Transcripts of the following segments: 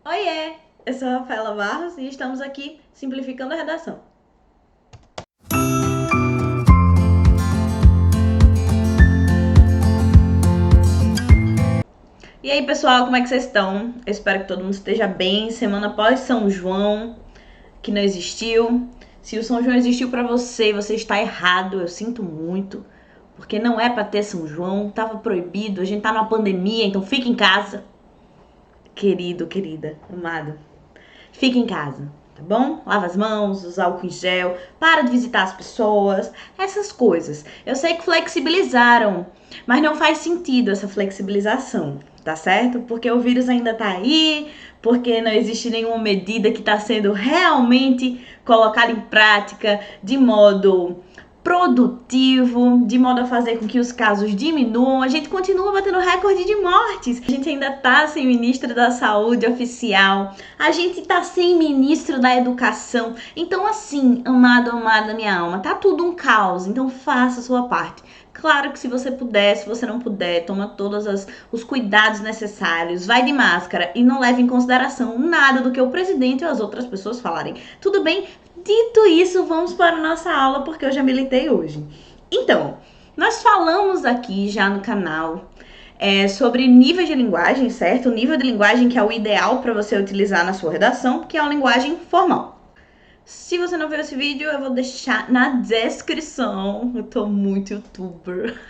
Oiê, eu sou a Rafaela Barros e estamos aqui simplificando a redação. E aí, pessoal, como é que vocês estão? Eu espero que todo mundo esteja bem. Semana após São João, que não existiu. Se o São João existiu pra você, você está errado. Eu sinto muito, porque não é pra ter São João, tava proibido. A gente tá numa pandemia, então fica em casa. Querido, querida, amado. Fica em casa, tá bom? Lava as mãos, usa álcool em gel, para de visitar as pessoas, essas coisas. Eu sei que flexibilizaram, mas não faz sentido essa flexibilização, tá certo? Porque o vírus ainda tá aí, porque não existe nenhuma medida que está sendo realmente colocada em prática de modo produtivo, de modo a fazer com que os casos diminuam. A gente continua batendo recorde de mortes. A gente ainda tá sem ministro da saúde oficial. A gente tá sem ministro da educação. Então, assim, amado, amada minha alma, tá tudo um caos. Então, faça a sua parte. Claro que se você puder, se você não puder, toma todos os cuidados necessários, vai de máscara e não leve em consideração nada do que o presidente ou as outras pessoas falarem. Tudo bem? Dito isso, vamos para a nossa aula, porque eu já militei hoje. Então, nós falamos aqui já no canal sobre níveis de linguagem, certo? O nível de linguagem que é o ideal para você utilizar na sua redação, que é a linguagem formal. Se você não viu esse vídeo, eu vou deixar na descrição. Eu tô muito youtuber.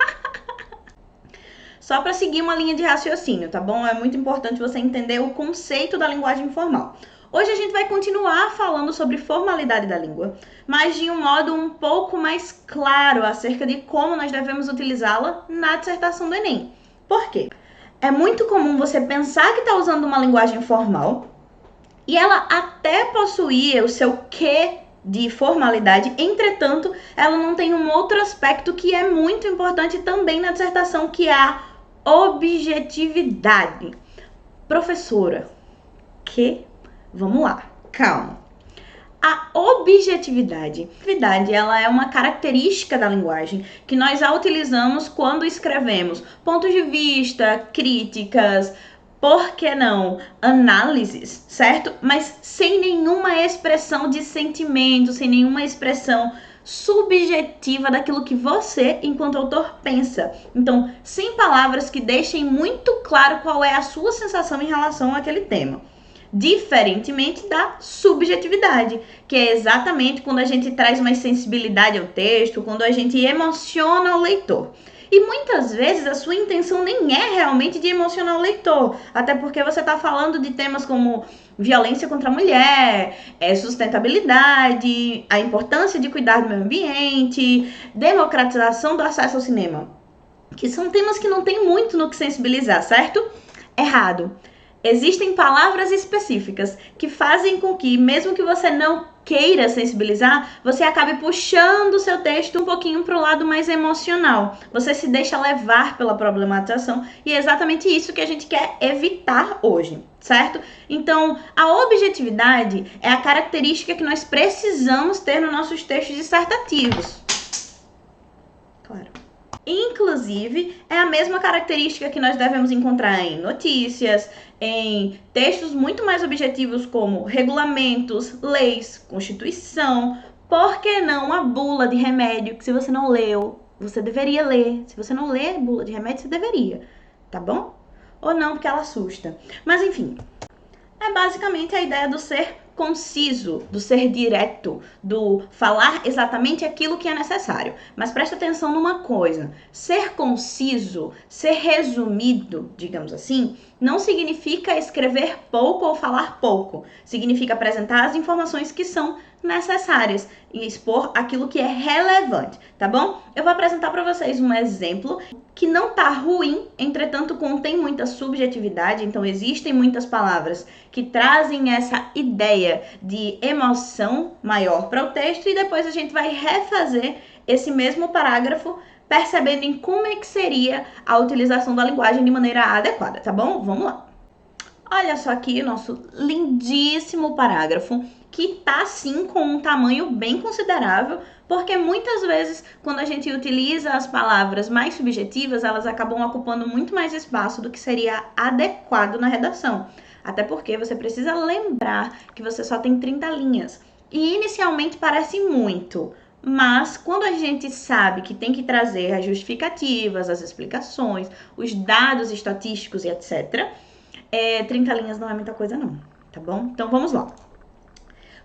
Só para seguir uma linha de raciocínio, tá bom? É muito importante você entender o conceito da linguagem formal. Hoje a gente vai continuar falando sobre formalidade da língua, mas de um modo um pouco mais claro acerca de como nós devemos utilizá-la na dissertação do Enem. Por quê? É muito comum você pensar que está usando uma linguagem formal e ela até possuir o seu quê de formalidade, entretanto, ela não tem um outro aspecto que é muito importante também na dissertação, que é a objetividade. Professora, que? Vamos lá, calma. A objetividade, ela é uma característica da linguagem que nós a utilizamos quando escrevemos pontos de vista, críticas, por que não, análises, certo? Mas sem nenhuma expressão de sentimento, sem nenhuma expressão subjetiva daquilo que você, enquanto autor, pensa. Então, sem palavras que deixem muito claro qual é a sua sensação em relação àquele tema. Diferentemente da subjetividade, que é exatamente quando a gente traz mais sensibilidade ao texto, quando a gente emociona o leitor. E muitas vezes a sua intenção nem é realmente de emocionar o leitor, até porque você está falando de temas como violência contra a mulher, sustentabilidade, a importância de cuidar do meio ambiente, democratização do acesso ao cinema, que são temas que não tem muito no que sensibilizar, certo? Errado. Existem palavras específicas que fazem com que, mesmo que você não queira sensibilizar, você acabe puxando o seu texto um pouquinho para o lado mais emocional. Você se deixa levar pela problematização e é exatamente isso que a gente quer evitar hoje, certo? Então, a objetividade é a característica que nós precisamos ter nos nossos textos dissertativos. Claro. Inclusive, é a mesma característica que nós devemos encontrar em notícias, em textos muito mais objetivos como regulamentos, leis, constituição, por que não a bula de remédio, que se você não leu, você deveria ler. Se você não lê bula de remédio, você deveria, tá bom? Ou não, porque ela assusta. Mas enfim, é basicamente a ideia do ser conciso, do ser direto, do falar exatamente aquilo que é necessário. Mas preste atenção numa coisa: ser conciso, ser resumido, digamos assim, não significa escrever pouco ou falar pouco. Significa apresentar as informações que são necessárias e expor aquilo que é relevante, tá bom? Eu vou apresentar para vocês um exemplo que não tá ruim, entretanto contém muita subjetividade, então existem muitas palavras que trazem essa ideia de emoção maior para o texto e depois a gente vai refazer esse mesmo parágrafo percebendo em como é que seria a utilização da linguagem de maneira adequada, tá bom? Vamos lá. Olha só aqui o nosso lindíssimo parágrafo, que tá sim com um tamanho bem considerável, porque muitas vezes quando a gente utiliza as palavras mais subjetivas, elas acabam ocupando muito mais espaço do que seria adequado na redação. Até porque você precisa lembrar que você só tem 30 linhas. E inicialmente parece muito, mas quando a gente sabe que tem que trazer as justificativas, as explicações, os dados estatísticos e etc., 30 linhas não é muita coisa não, tá bom? Então vamos lá.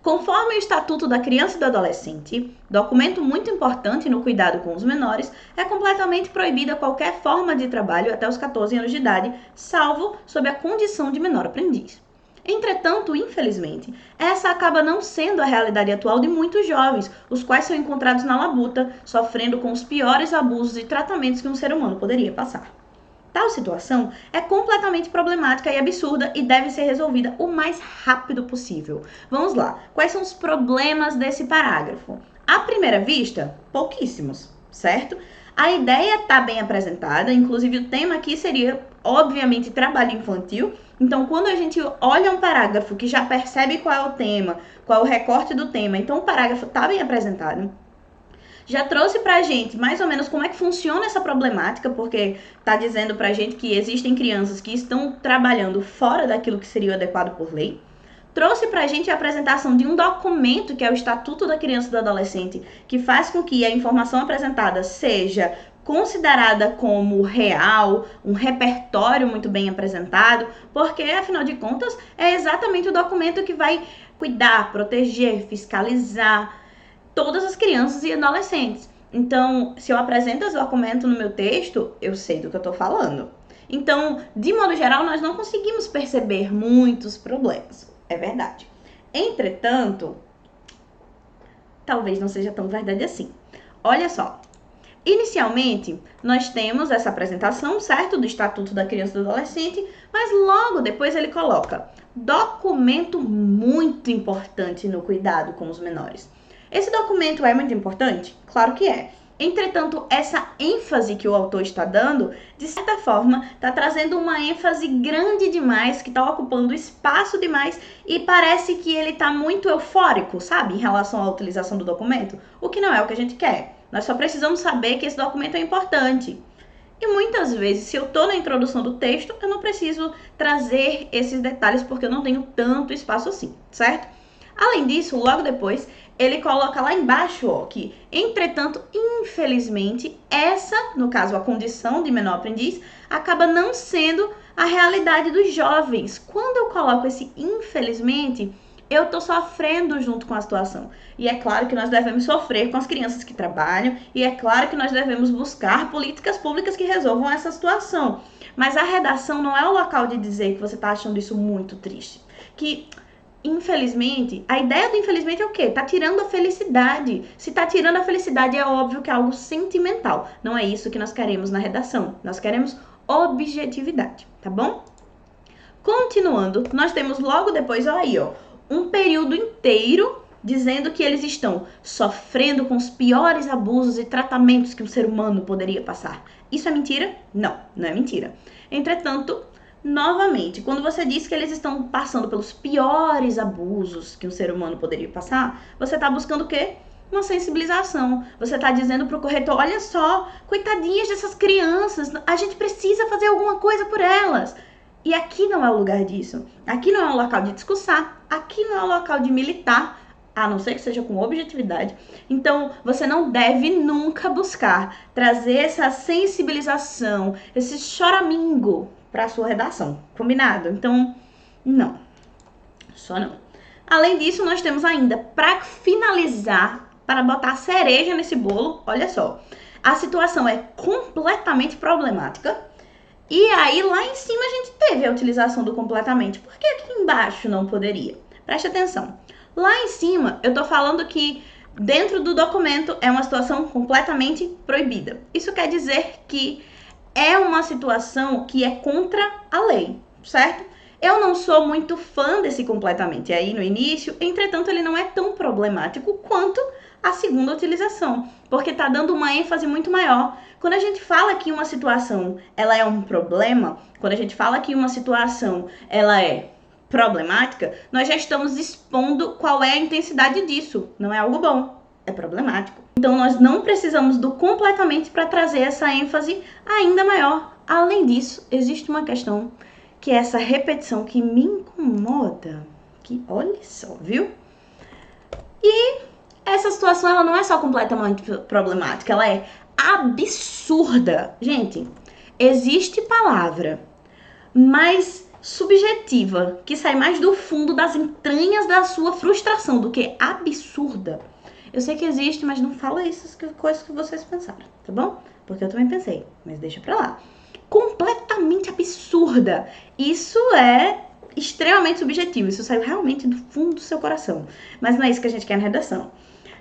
Conforme o Estatuto da Criança e do Adolescente, documento muito importante no cuidado com os menores, é completamente proibida qualquer forma de trabalho até os 14 anos de idade, salvo sob a condição de menor aprendiz. Entretanto, infelizmente, essa acaba não sendo a realidade atual de muitos jovens, os quais são encontrados na labuta, sofrendo com os piores abusos e tratamentos que um ser humano poderia passar. Tal situação é completamente problemática e absurda e deve ser resolvida o mais rápido possível. Vamos lá. Quais são os problemas desse parágrafo? À primeira vista, pouquíssimos, certo? A ideia está bem apresentada, inclusive o tema aqui seria, obviamente, trabalho infantil. Então, quando a gente olha um parágrafo que já percebe qual é o tema, qual é o recorte do tema, então o parágrafo está bem apresentado. Já trouxe pra gente mais ou menos como é que funciona essa problemática, porque tá dizendo pra gente que existem crianças que estão trabalhando fora daquilo que seria adequado por lei. Trouxe pra gente a apresentação de um documento, que é o Estatuto da Criança e do Adolescente, que faz com que a informação apresentada seja considerada como real, um repertório muito bem apresentado, porque, afinal de contas, é exatamente o documento que vai cuidar, proteger, fiscalizar todas as crianças e adolescentes. Então, se eu apresento esse documento no meu texto, eu sei do que eu estou falando. Então, de modo geral, nós não conseguimos perceber muitos problemas. É verdade. Entretanto, talvez não seja tão verdade assim. Olha só. Inicialmente, nós temos essa apresentação, certo? Do Estatuto da Criança e do Adolescente, mas logo depois ele coloca documento muito importante no cuidado com os menores. Esse documento é muito importante? Claro que é. Entretanto, essa ênfase que o autor está dando, de certa forma, está trazendo uma ênfase grande demais, que está ocupando espaço demais e parece que ele está muito eufórico, sabe, em relação à utilização do documento, o que não é o que a gente quer. Nós só precisamos saber que esse documento é importante. E muitas vezes, se eu estou na introdução do texto, eu não preciso trazer esses detalhes porque eu não tenho tanto espaço assim, certo? Além disso, logo depois, ele coloca lá embaixo, ó, que, entretanto, infelizmente, essa, no caso, a condição de menor aprendiz, acaba não sendo a realidade dos jovens. Quando eu coloco esse infelizmente, eu tô sofrendo junto com a situação. E é claro que nós devemos sofrer com as crianças que trabalham, e é claro que nós devemos buscar políticas públicas que resolvam essa situação. Mas a redação não é o local de dizer que você tá achando isso muito triste. Que infelizmente, a ideia do infelizmente é o quê? Tá tirando a felicidade. Se tá tirando a felicidade, é óbvio que é algo sentimental. Não é isso que nós queremos na redação. Nós queremos objetividade, tá bom? Continuando, nós temos logo depois, ó, aí, ó, um período inteiro dizendo que eles estão sofrendo com os piores abusos e tratamentos que um ser humano poderia passar. Isso é mentira? Não, não é mentira. Entretanto, novamente, quando você diz que eles estão passando pelos piores abusos que um ser humano poderia passar, você está buscando o quê? Uma sensibilização. Você está dizendo para o corretor, olha só, coitadinhas dessas crianças, a gente precisa fazer alguma coisa por elas. E aqui não é o lugar disso. Aqui não é um local de discursar, aqui não é um local de militar, a não ser que seja com objetividade. Então, você não deve nunca buscar trazer essa sensibilização, esse choramingo para a sua redação, combinado? Então, não, só não. Além disso, nós temos ainda, para finalizar, para botar a cereja nesse bolo, olha só, a situação é completamente problemática, e aí lá em cima a gente teve a utilização do completamente, por que aqui embaixo não poderia? Preste atenção, lá em cima eu tô falando que dentro do documento é uma situação completamente proibida. Isso quer dizer que é uma situação que é contra a lei, certo? Eu não sou muito fã desse completamente aí no início, entretanto ele não é tão problemático quanto a segunda utilização, porque tá dando uma ênfase muito maior. Quando a gente fala que uma situação ela é um problema, quando a gente fala que uma situação ela é problemática, nós já estamos expondo qual é a intensidade disso. Não é algo bom, é problemático. Então, nós não precisamos do completamente para trazer essa ênfase ainda maior. Além disso, existe uma questão que é essa repetição que me incomoda, que olha só, viu? E essa situação, ela não é só completamente problemática, ela é absurda. Gente, existe palavra mais subjetiva, que sai mais do fundo das entranhas da sua frustração do que absurda. Eu sei que existe, mas não fala essas coisas que vocês pensaram, tá bom? Porque eu também pensei, mas deixa pra lá. Completamente absurda. Isso é extremamente subjetivo, isso saiu realmente do fundo do seu coração. Mas não é isso que a gente quer na redação.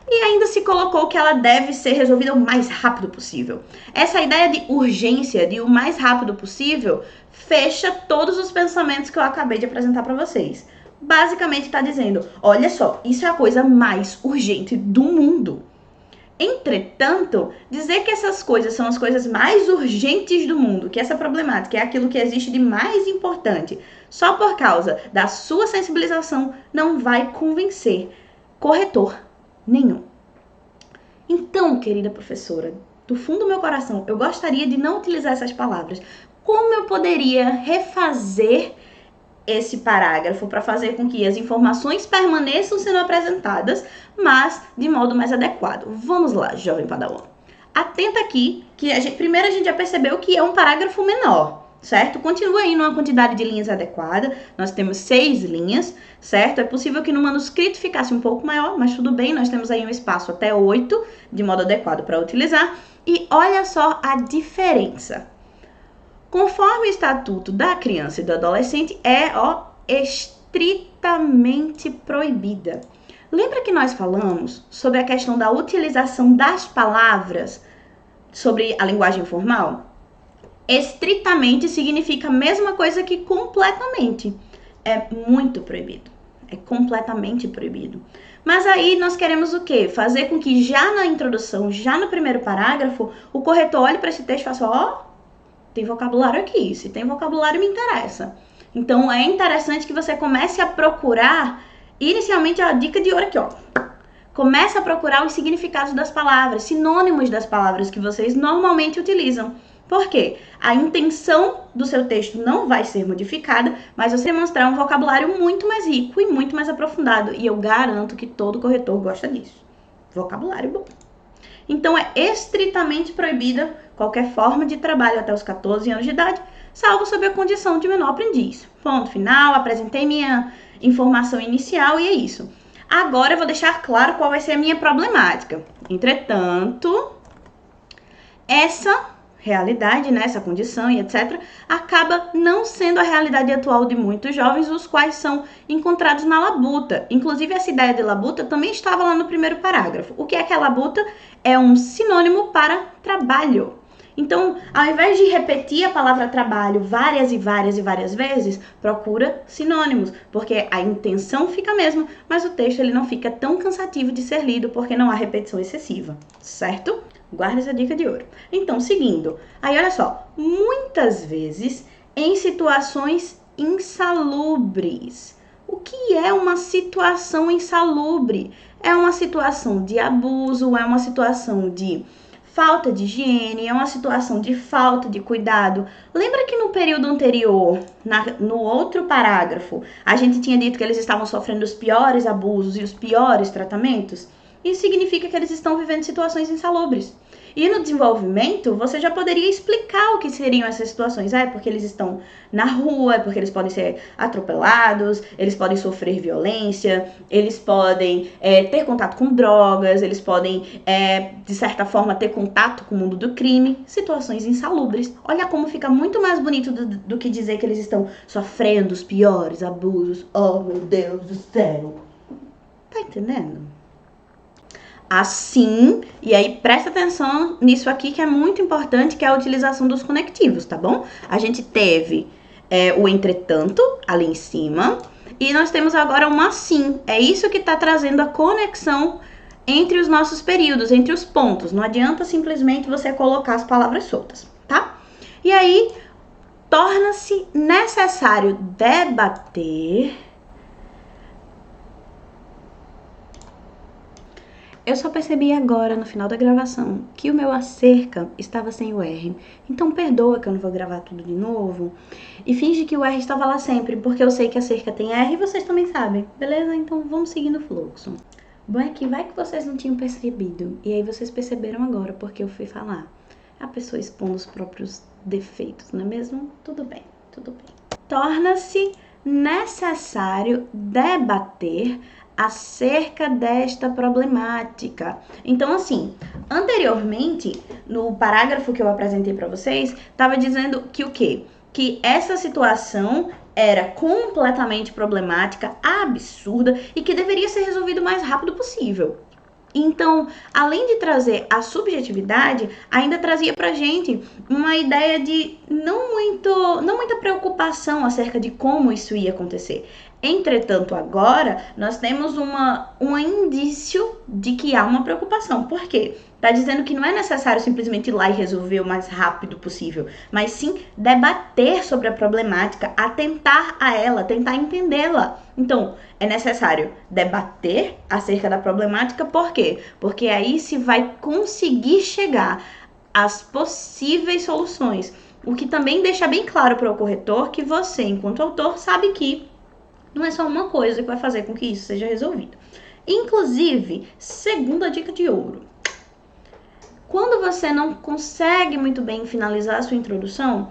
E ainda se colocou que ela deve ser resolvida o mais rápido possível. Essa ideia de urgência, de o mais rápido possível, fecha todos os pensamentos que eu acabei de apresentar para vocês. Basicamente está dizendo, olha só, isso é a coisa mais urgente do mundo. Entretanto, dizer que essas coisas são as coisas mais urgentes do mundo, que essa problemática é aquilo que existe de mais importante, só por causa da sua sensibilização, não vai convencer corretor nenhum. Então, querida professora, do fundo do meu coração, eu gostaria de não utilizar essas palavras. Como eu poderia refazer esse parágrafo para fazer com que as informações permaneçam sendo apresentadas, mas de modo mais adequado? Vamos lá, jovem padawan. Atenta aqui, que primeiro a gente já percebeu que é um parágrafo menor, certo? Continua aí numa quantidade de linhas adequada. Nós temos 6 linhas, certo? É possível que no manuscrito ficasse um pouco maior, mas tudo bem, nós temos aí um espaço até 8 de modo adequado para utilizar. E olha só a diferença. Conforme o Estatuto da Criança e do Adolescente, é, estritamente proibida. Lembra que nós falamos sobre a questão da utilização das palavras sobre a linguagem formal? Estritamente significa a mesma coisa que completamente. É muito proibido. É completamente proibido. Mas aí nós queremos o quê? Fazer com que já na introdução, já no primeiro parágrafo, o corretor olhe para esse texto e faça, tem vocabulário aqui, se tem vocabulário me interessa. Então é interessante que você comece a procurar, inicialmente a dica de ouro aqui, Comece a procurar os significados das palavras, sinônimos das palavras que vocês normalmente utilizam. Por quê? A intenção do seu texto não vai ser modificada, mas você demonstrar um vocabulário muito mais rico e muito mais aprofundado. E eu garanto que todo corretor gosta disso. Vocabulário bom. Então é estritamente proibida qualquer forma de trabalho até os 14 anos de idade, salvo sob a condição de menor aprendiz. Ponto final, apresentei minha informação inicial e é isso. Agora eu vou deixar claro qual vai ser a minha problemática. Entretanto, essa realidade, né, essa condição e etc., acaba não sendo a realidade atual de muitos jovens, os quais são encontrados na labuta. Inclusive, essa ideia de labuta também estava lá no primeiro parágrafo. O que é que a labuta? É um sinônimo para trabalho. Então, ao invés de repetir a palavra trabalho várias e várias e várias vezes, procura sinônimos, porque a intenção fica a mesma, mas o texto ele não fica tão cansativo de ser lido, porque não há repetição excessiva, certo? Guarda essa dica de ouro. Então, seguindo, aí olha só, muitas vezes em situações insalubres. O que é uma situação insalubre? É uma situação de abuso, é uma situação de falta de higiene, é uma situação de falta de cuidado. Lembra que no período anterior, no outro parágrafo, a gente tinha dito que eles estavam sofrendo os piores abusos e os piores tratamentos? Isso significa que eles estão vivendo situações insalubres. E no desenvolvimento, você já poderia explicar o que seriam essas situações. É porque eles estão na rua, é porque eles podem ser atropelados, eles podem sofrer violência, eles podem ter contato com drogas, eles podem, de certa forma, ter contato com o mundo do crime. Situações insalubres. Olha como fica muito mais bonito do que dizer que eles estão sofrendo os piores abusos. Oh, meu Deus do céu. Tá entendendo? Assim, e aí presta atenção nisso aqui que é muito importante, que é a utilização dos conectivos, tá bom? A gente teve o entretanto ali em cima e nós temos agora um assim. É isso que tá trazendo a conexão entre os nossos períodos, entre os pontos. Não adianta simplesmente você colocar as palavras soltas, tá? E aí, torna-se necessário debater. Eu só percebi agora, no final da gravação, que o meu acerca estava sem o R. Então perdoa que eu não vou gravar tudo de novo. E finge que o R estava lá sempre, porque eu sei que a cerca tem R e vocês também sabem. Beleza? Então vamos seguindo o fluxo. Bom, é que vai que vocês não tinham percebido. E aí vocês perceberam agora, porque eu fui falar. A pessoa expondo os próprios defeitos, não é mesmo? Tudo bem, tudo bem. Torna-se necessário debater acerca desta problemática. Então, assim, anteriormente, no parágrafo que eu apresentei para vocês, estava dizendo que o quê? Que essa situação era completamente problemática, absurda e que deveria ser resolvido o mais rápido possível. Então, além de trazer a subjetividade, ainda trazia pra gente uma ideia de não muita preocupação acerca de como isso ia acontecer. Entretanto, agora nós temos um indício de que há uma preocupação. Por quê? Tá dizendo que não é necessário simplesmente ir lá e resolver o mais rápido possível, mas sim debater sobre a problemática, atentar a ela, tentar entendê-la. Então, é necessário debater acerca da problemática, por quê? Porque aí se vai conseguir chegar às possíveis soluções. O que também deixa bem claro para o corretor que você, enquanto autor, sabe que não é só uma coisa que vai fazer com que isso seja resolvido. Inclusive, segunda dica de ouro. Quando você não consegue muito bem finalizar a sua introdução,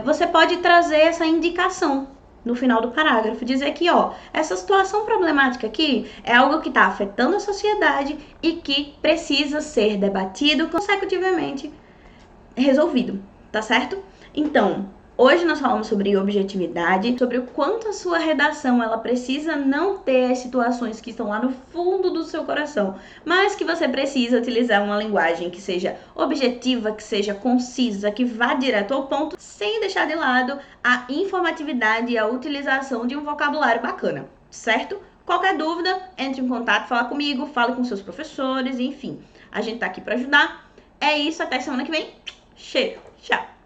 você pode trazer essa indicação no final do parágrafo, dizer que, essa situação problemática aqui é algo que está afetando a sociedade e que precisa ser debatido consecutivamente resolvido, tá certo? Então, hoje nós falamos sobre objetividade, sobre o quanto a sua redação ela precisa não ter as situações que estão lá no fundo do seu coração, mas que você precisa utilizar uma linguagem que seja objetiva, que seja concisa, que vá direto ao ponto, sem deixar de lado a informatividade e a utilização de um vocabulário bacana, certo? Qualquer dúvida, entre em contato, fala comigo, fale com seus professores, enfim. A gente tá aqui para ajudar. É isso, até semana que vem. Cheiro, tchau!